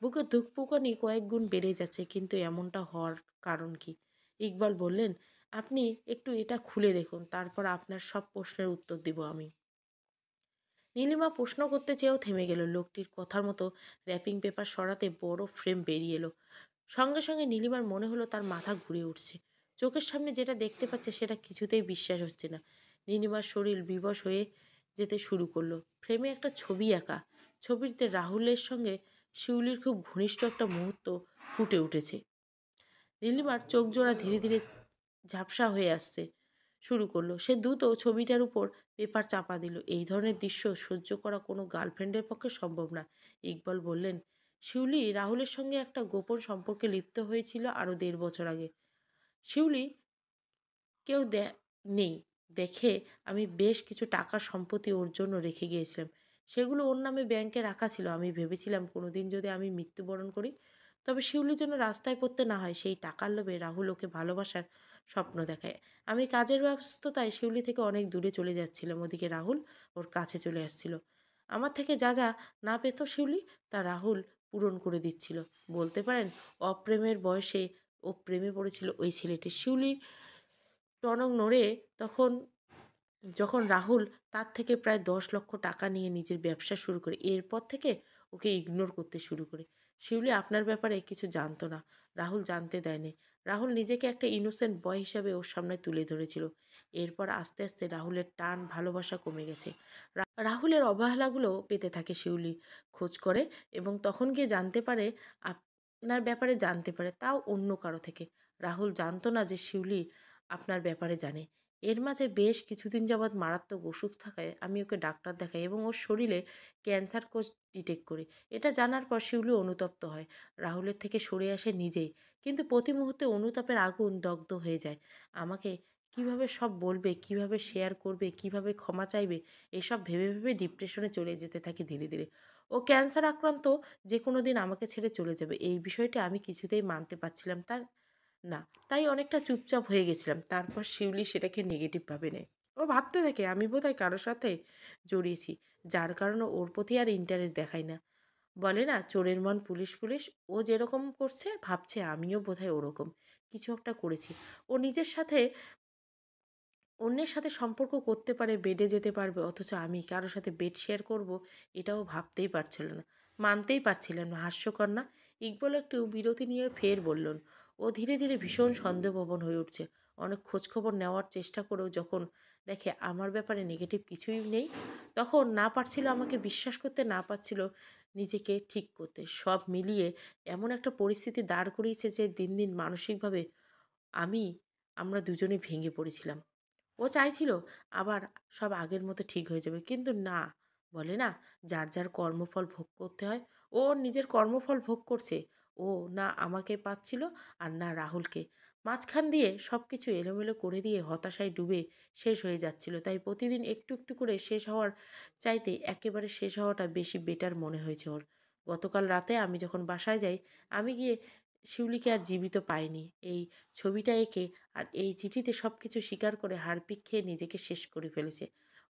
বুকে ধুকপুকানি কয়েক গুণ বেড়ে যাচ্ছে, কিন্তু এমনটা হওয়ার কারণ কি? ইকবাল বললেন, আপনি একটু এটা খুলে দেখুন, তারপর আপনার সব প্রশ্নের উত্তর দিব আমি। নীলিমা প্রশ্ন করতে চেয়েও থেমে গেল। লোকটির কথার মতো র্যাপিং পেপার সরাতে বড় ফ্রেম বেরিয়ে এলো। সঙ্গে সঙ্গে নীলিমার মনে হলো তার মাথা ঘুরে উঠছে। চোখের সামনে যেটা দেখতে পাচ্ছে সেটা কিছুতেই বিশ্বাস হচ্ছে না। নীলিমার শরীর বিবশ হয়ে যেতে শুরু করলো। ফ্রেমে একটা ছবি আঁকা। ছবিতে রাহুলের সঙ্গে শিউলির খুব ঘনিষ্ঠ একটা মুহূর্ত ফুটে উঠেছে। নীলিমার চোখ জোড়া ধীরে ধীরে ঝাপসা হয়ে আসছে শুরু করলো। সে দ্রুত ছবিটার উপর পেপার চাপা দিল। এই ধরনের দৃশ্য সহ্য করা কোনো গার্লফ্রেন্ডের পক্ষে সম্ভব না। ইকবাল বললেন, শিউলি রাহুলের সঙ্গে একটা গোপন সম্পর্কে লিপ্ত হয়েছিল আরও ১.৫ বছর আগে। শিউলি কেউ নেই দেখে আমি বেশ কিছু টাকা সম্পত্তি ওর জন্য রেখে গিয়েছিলাম। সেগুলো ওর নামে ব্যাংকে রাখা ছিল। আমি ভেবেছিলাম কোনোদিন যদি আমি মৃত্যুবরণ করি, তবে শিউলির জন্য রাস্তায় পড়তে না হয়। সেই টাকার লোভে রাহুল ওকে ভালোবাসার স্বপ্ন দেখায়। আমি কাজের ব্যস্ততায় শিউলি থেকে অনেক দূরে চলে যাচ্ছিলাম। ওদিকে রাহুল ওর কাছে চলে আসছিল। আমার থেকে যা যা না পেত শিউলি, তা রাহুল পূরণ করে দিচ্ছিল। বলতে পারেন অপ্রেমের বয়সে ও প্রেমে পড়েছিল ওই ছেলেটি। শিউলি টনক নড়ে তখন যখন রাহুল তার থেকে প্রায় ১০ লক্ষ টাকা নিয়ে নিজের ব্যবসা শুরু করে। এরপর থেকে ওকে ইগনোর করতে শুরু করে। শিউলি আপনার ব্যাপারে কিছু জানতো না। রাহুল জানতে দেয়নি। রাহুল নিজেকে একটা ইনোসেন্ট বয় হিসাবে ওর সামনে তুলে ধরেছিল। এরপর আস্তে আস্তে রাহুলের টান ভালোবাসা কমে গেছে। রাহুলের অবহেলাগুলো পেতে থাকে শিউলি। খোঁজ করে এবং তখন গিয়ে জানতে পারে, আপনার ব্যাপারে জানতে পারে, তাও অন্য কারো থেকে। রাহুল জানতো না যে শিউলি আপনার ব্যাপারে জানে। এর মাঝে বেশ কিছুদিন যাবৎ মারাত্মক অসুখ থাকায় আমি ওকে ডাক্তার দেখাই এবং ওর শরীরে ক্যান্সার কোষ ডিটেক্ট করি। এটা জানার পর শিউলি অনুতপ্ত হয়। রাহুলের থেকে সরে আসে নিজেই। কিন্তু প্রতি মুহূর্তে অনুতাপের আগুন দগ্ধ হয়ে যায়। আমাকে কিভাবে সব বলবে, কিভাবে শেয়ার করবে, কিভাবে ক্ষমা চাইবে, এসব ভেবে ভেবে ডিপ্রেশনে চলে যেতে থাকি ধীরে ধীরে। ও ক্যান্সার আক্রান্ত, যে কোনো দিন আমাকে ছেড়ে চলে যাবে, এই বিষয়টি আমি কিছুতেই মানতে পারছিলাম তার না। তাই অনেকটা চুপচাপ হয়ে গেছিলাম। তারপর শিউলি সেটাকে নেগেটিভ ভাবে নেয়। ও ভাবতে থাকে আমি বোধহয় কারোর সাথে জড়িয়েছি, যার কারণে ওর প্রতি আর ইন্টারেস্ট দেখাই না। বলে না চোরের মন পুলিশ পুলিশ, ও যেরকম করছে ভাবছে আমিও বোধহয় ওরকম কিছু একটা করেছি। ও নিজের সাথে অন্যের সাথে সম্পর্ক করতে পারে, বেডে যেতে পারবে, অথচ আমি কারো সাথে বেড শেয়ার করব, এটাও ভাবতেই পারছিল না, মানতেই পারছিলাম না। হাস্যকর না? ইকবল একটু বিরতি নিয়ে ফের বললেন। ও ধীরে ধীরে ভীষণ সন্দেহপ্রবণ হয়ে উঠছে। অনেক খোঁজখবর নেওয়ার চেষ্টা করেও যখন দেখে আমার ব্যাপারে নেগেটিভ কিছুই নেই, তখন না পারছিল আমাকে বিশ্বাস করতে, না পারছিল নিজেকে ঠিক করতে। সব মিলিয়ে এমন একটা পরিস্থিতি দাঁড় করিয়েছে যে দিন দিন মানসিকভাবে আমি আমরা দুজনে ভেঙে পড়েছিলাম। ও চাইছিল আবার সব আগের মতো ঠিক হয়ে যাবে। কিন্তু না, বলে না যার যার কর্মফল ভোগ করতে হয়। ও ওর নিজের কর্মফল ভোগ করছে। ও না আমাকে পাচ্ছিল আর না রাহুলকে। মাঝখান দিয়ে সব কিছু এলোমেলো করে দিয়ে হতাশায় ডুবে শেষ হয়ে যাচ্ছিল। তাই প্রতিদিন একটু একটু করে শেষ হওয়ার চাইতে একেবারে শেষ হওয়াটা বেশি বেটার মনে হয়েছে ওর। গতকাল রাতে আমি যখন বাসায় যাই, আমি গিয়ে শিউলিকে আর জীবিত পাইনি। এই ছবিটা এঁকে আর এই চিঠিতে সব কিছু স্বীকার করে হারপিক খেয়ে নিজেকে শেষ করে ফেলেছে।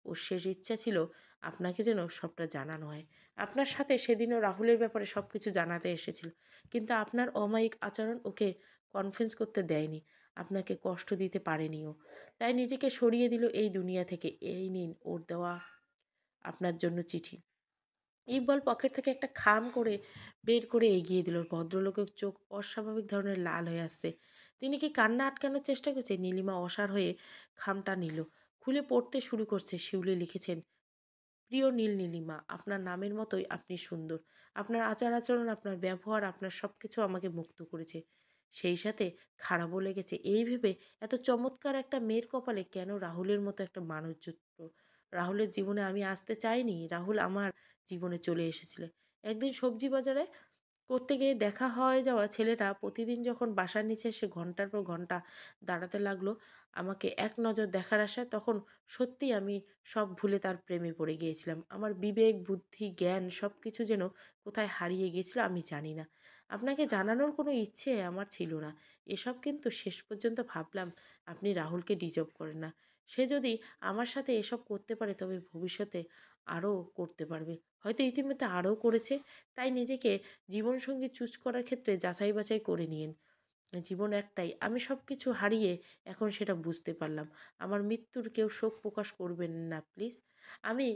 ওর শেষ ইচ্ছা ছিল আপনাকে যেন সবটা জানানো হয়। আপনার সাথে সেদিনও রাহুলের ব্যাপারে সব কিছু জানাতে এসেছিল, কিন্তু আপনার অমায়িক আচরণ ওকে কনফিডেন্স করতে দেয়নি। আপনাকে কষ্ট দিতে পারেনি ও, তাই নিজেকে সরিয়ে দিল এই দুনিয়া থেকে। এই নিন ওর দেওয়া আপনার জন্য চিঠি। ইকবল পকেট থেকে একটা খাম করে বের করে এগিয়ে দিল। ভদ্রলোকের চোখ অস্বাভাবিক ধরনের লাল হয়ে আসছে। তিনি কি কান্না আটকানোর চেষ্টা করছে? নীলিমা অসাড় হয়ে খামটা নিল, খুলে পড়তে শুরু করছে। শিউলি লিখেছেন, প্রিয় নীলিমা, আপনার নামের মতোই আপনি সুন্দর। আপনার আচার আচরণ, আপনার ব্যবহার, আপনার সব কিছু আমাকে মুগ্ধ করেছে। সেই সাথে খারাপও লেগেছে এই ভেবে এত চমৎকার একটা মেয়ের কপালে কেন রাহুলের মতো একটা মানুষ জুটল। রাহুলের জীবনে আমি আসতে চাইনি, রাহুল আমার জীবনে চলে এসেছিল। একদিন সবজি বাজারে করতে গিয়ে দেখা হয়ে যাওয়া ছেলেটা প্রতিদিন যখন বাসার নিচে এসে ঘন্টার পর ঘন্টা দাঁড়াতে লাগলো আমাকে এক নজর দেখার আশায়, তখন সত্যি আমি সব ভুলে তার প্রেমে পড়ে গিয়েছিলাম। আমার বিবেক, বুদ্ধি, জ্ঞান সব কিছু যেন কোথায় হারিয়ে গিয়েছিল আমি জানি না। আপনাকে জানানোর কোনো ইচ্ছে আমার ছিল না এসব, কিন্তু শেষ পর্যন্ত ভাবলাম আপনি রাহুলকে ডিজার্ভ করেন না। সে যদি আমার সাথে এসব করতে পারে তবে ভবিষ্যতে আরও করতে পারবে, হয়তো ইতিমধ্যে আরও করেছে। তাই নিজেকে জীবনসঙ্গী চুজ করার ক্ষেত্রে যাচাই বাছাই করে নিন। জীবন একটাই, আমি সব কিছু হারিয়ে এখন সেটা বুঝতে পারলাম। আমার মৃত্যুর কেউ শোক প্রকাশ করবেন না প্লিজ। আমি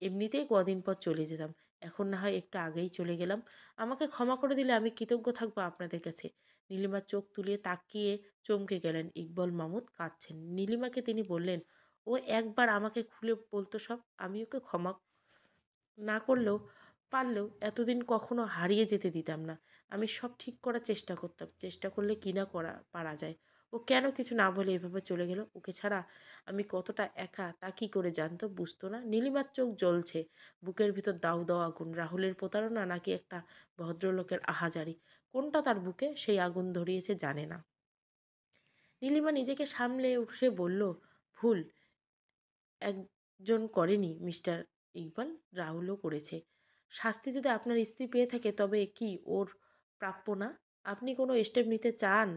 এমনিতেই কদিন পর চলে যেতাম, এখন না হয় একটু আগেই চলে গেলাম। আমাকে ক্ষমা করে দিলে আমি কৃতজ্ঞ থাকবো আপনাদের কাছে। নীলিমা চোখ তুলিয়ে তাকিয়ে চমকে গেলেন। ইকবল মাহমুদ কাঁদছেন। নীলিমাকে তিনি বললেন, ও একবার আমাকে খুলে বলতো সব, আমি ওকে ক্ষমা না করলেও পারলেও এতদিন কখনো হারিয়ে যেতে দিতাম না। আমি সব ঠিক করার চেষ্টা করতাম। চেষ্টা করলে কি না করা পারা যায়। ও কেন কিছু না বলে এভাবে চলে গেল? ওকে ছাড়া আমি কতটা একা তা কি করে জানতো? বুঝতো না? নীলিমার চোখ জ্বলছে। বুকের ভিতর দাউ দাউ আগুন। রাহুলের প্রতারণা নাকি একটা ভদ্রলোকের আহাজারি? কোনটা তার বুকে সেই আগুন ধরিয়েছে জানে না। নীলিমা নিজেকে সামলে উঠে বলল, ভুল একজন করেনি মিস্টার ইকবাল, রাহুলও করেছে। শাস্তি যদি আপনার স্ত্রী পেয়ে থাকে তবে কি ওর প্রাপ্য না? আপনি কোনো স্টেপ নিতে চান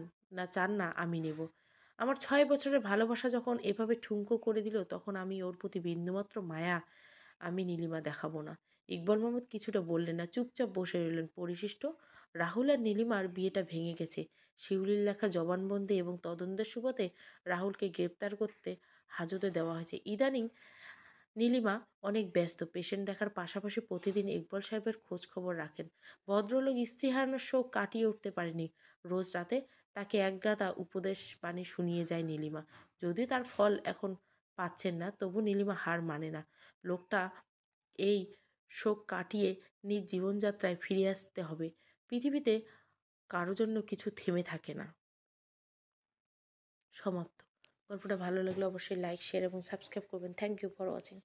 চান না আমি নেব। আমার 6 বছরের ভালোবাসা যখন এভাবে ঠুনকো করে দিল তখন আমি ওর প্রতি বিন্দুমাত্র মায়া আমি নীলিমা দেখাবো না। ইকবাল মাহমুদ কিছুটা বললেন না, চুপচাপ বসে রইলেন পরিশিষ্ট। রাহুল আর নীলিমার বিয়েটা ভেঙে গেছে। শিউলির লেখা জবানবন্দি এবং তদন্তের সুবাদে রাহুলকে গ্রেপ্তার করতে হাজতে দেওয়া হয়েছে। ইদানিং নীলিমা অনেক ব্যস্ত। পেশেন্ট দেখার পাশাপাশি প্রতিদিন ইকবল সাহেবের খোঁজ খবর রাখেন। ভদ্রলোক স্ত্রী হারানোর শোক কাটিয়ে উঠতে পারেনি। রোজ রাতে তাকে একগাদা উপদেশ বাণী শুনিয়ে যায় নীলিমা। যদিও তার ফল এখন পাচ্ছেন না, তবু নীলিমা হার মানে না। লোকটা এই শোক কাটিয়ে নিজ জীবনযাত্রায় ফিরে আসতে হবে। পৃথিবীতে কারো জন্য কিছু থেমে থাকে না। সমাপ্ত। গল্পটা ভালো লাগলে অবশ্যই লাইক, শেয়ার এবং সাবস্ক্রাইব করবেন। Thank you for watching.